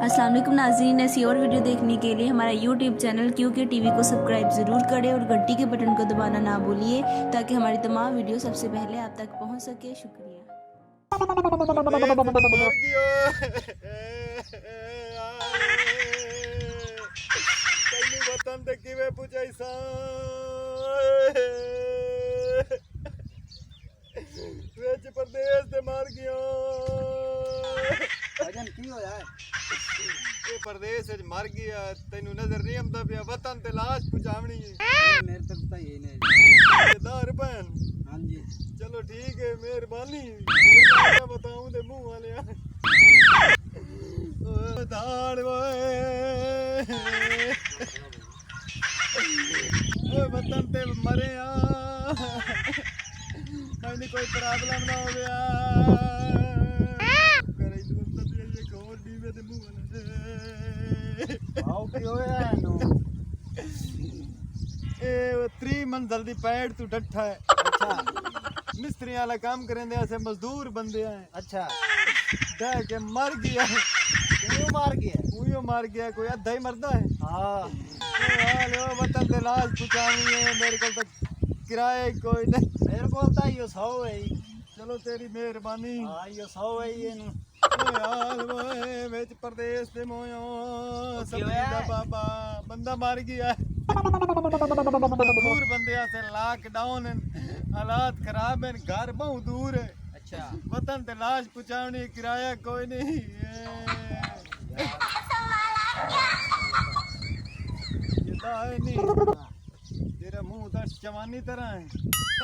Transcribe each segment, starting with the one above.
अस्सलाम वालेकुम नाज़रीन, ऐसी और वीडियो देखने के लिए हमारा यूट्यूब चैनल क्योंकि टीवी को सब्सक्राइब ज़रूर करें और घंटी के बटन को दबाना ना भूलिए ताकि हमारी तमाम वीडियो सबसे पहले आप तक पहुंच सके। शुक्रिया। परदेस ते मार गया भजन की होया है ये परदेस च मर गया तेनू नजर नहीं आंदा पिया वतन ते लाश पहुंचावनी है मेरे तक तो ये नहीं 10 रुपए हाँ जी चलो ठीक है मेहरबानी बताऊं ते मुंह वाले दाड़ ओए वतन ते मरे मैंने कोई प्रॉब्लम ना हो गया करे दोस्त ते ये कौन दीवे ते मुंह वाले आओ की होया है नो ए 3 मंजिल दी पैड़ तू डठा है अच्छा मिस्त्री वाला काम करेंदे ऐसे मजदूर बंदे हैं अच्छा डह के मर गया क्यों मार गया उयो मार गया कोई अद्धा ही मरदा है हाँ ओ वतन ते लाश पहुंचानी है मेरे को तो किराए कोई नहीं मेरे को तो यो 100 है चलो तेरी मेहरबानी हाँ यो 100 है ये नु यार ओए विच प्रदेश ते मोयो होया? बाबा बंदा मर गया दूर बंदे से लॉकडाउन हालात खराब हैं घर बहुत दूर है अच्छा वतन ते लाश पहुंचानी किराया कोई नहीं ये दाए नहीं तेरा मुंह तो जवानी तरह है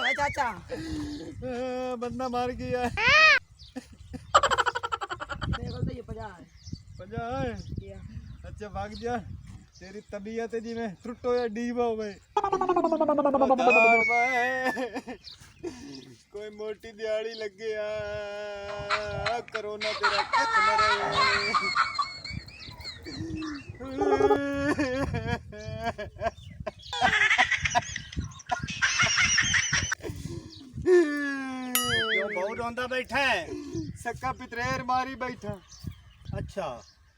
ओए चाचा बंदा मर गया मेरे को तो ये 50 है 50 है अच्छा भाग जा तेरी तबीयत है जी में टुटो या डीबा हो गए कोई मोटी दिहाड़ी लग गया कोरोना तेरा कच न रहे क्यों बहुत रोंदा बैठा है सक्का पितरेर मारी बैठा अच्छा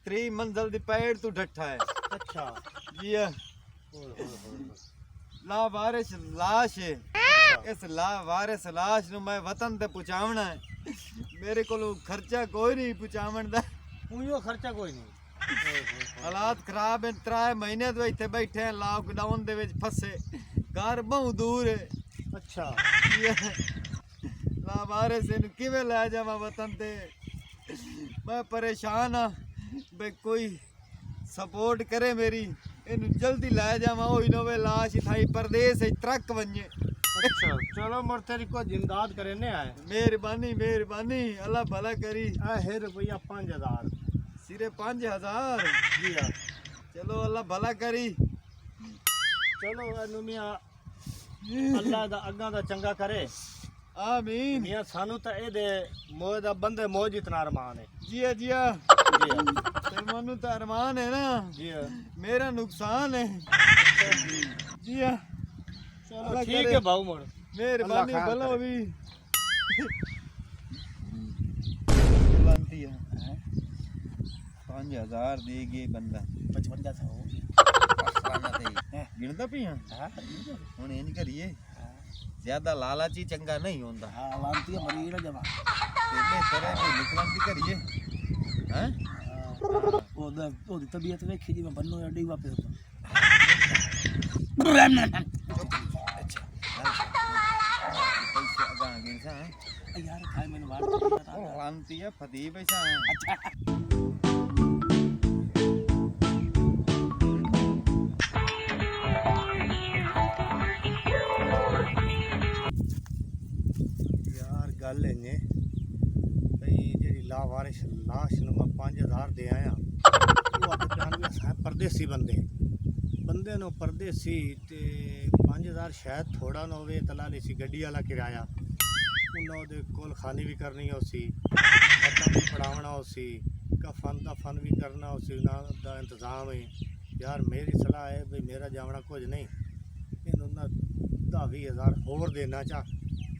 3 मंजिल दी पैड़ तू डठा है अच्छा जी लावारिस लाश है इस लावारिस लाश नु मैं वतन ते पहुंचावना है मेरे को खर्चा कोई नहीं पहुंचावन दा उयो खर्चा कोई नहीं हालात खराब हैं 3 महीने तो इत्थे बैठे हैं लॉकडाउन दे विच फसे घर बहुत दूर है अच्छा लावारिस इन किवें ले जावां वतन ते मैं परेशान हाँ बे कोई सपोर्ट करे मेरी इनू जल्दी ले जावां होई ना वे लाश इथाई परदेस ट्रक वने अच्छा चलो मोर तेरी को जिंदाद करने आए मेहरबानी मेहरबानी अल्लाह भला करी है रुपया 5000 सिरे 5000 जी हाँ चलो अल्लाह भला करी चलो एनू मियां अल्लाह दा अग्गा दा चंगा करे आमीन मियां सानू तो ए दे मोए दा बंदे मोह जितना अरमान है जिया जिया जी हाँ मनु तो अरमान है ना जी हाँ मेरा नुकसान है जिया चलो ठीक है भाऊ मोड़ मेहरबानी अल्लाह भला खैर भी बनती है 5000 देगे बंदा 55 हो गिनदा पिया हां हुन इंज करिए ज्यादा लालची चंगा नहीं होंदा हां लांती मरीज ना जमा तेरे तरह में निकलन दी करिए हैं ओदी तबीयत वेखी जी मैं बन्नो या डी वापस अच्छा पैसे अगा गिनसा है यार खाए मैंने बात लांती है फदी पैसा है अच्छा गल इंजे भई जेड़ी लावारिस लाश नु मैं 5000 दे आया वो आके जान साहब परदेसी बंदे बंदे नो परदेसी ते 5000 शायद थोड़ा ना होवे तला ली सी गड्डी वाला किराया उन्हों दे कोल खानी भी करनी होसी खत्म भी पढ़ावना होसी कफन दा फन भी करना होसी ना दा इंतजाम है यार मेरी सलाह है भई मेरा जावना कुछ नहीं इन्हों ना 10-20 होर देना चाह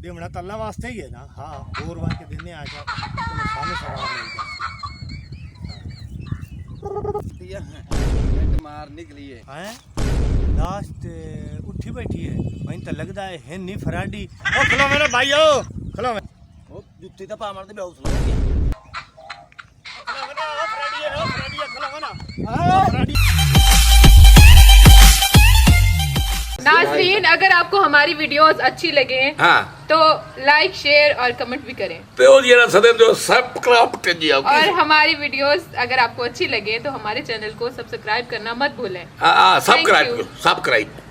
देवना तो अल्लाह वास्ते ही है ना हाँ और वास्ते देने आ जा तो सामने सवाल नहीं मिनट मार निकली है हैं लाश ते उठी बैठी है मैं तो लगदा है नहीं फराडी ओ खलो मेरे भाईओ खलो मैं ਉਹ ਜੁੱਤੀ ਤਾਂ ਪਾ ਮਾਰਦੇ ਬੇਹੌਸ ਹੋ ਗਿਆ नाज़रीन, अगर आपको हमारी वीडियोस अच्छी लगे हाँ तो लाइक शेयर और कमेंट भी करें पे वो ये ना सदे जो सब्सक्राइब कीजिए और हमारी वीडियोस अगर आपको अच्छी लगे तो हमारे चैनल को सब्सक्राइब करना मत भूलें। हाँ Thank you. सब्सक्राइब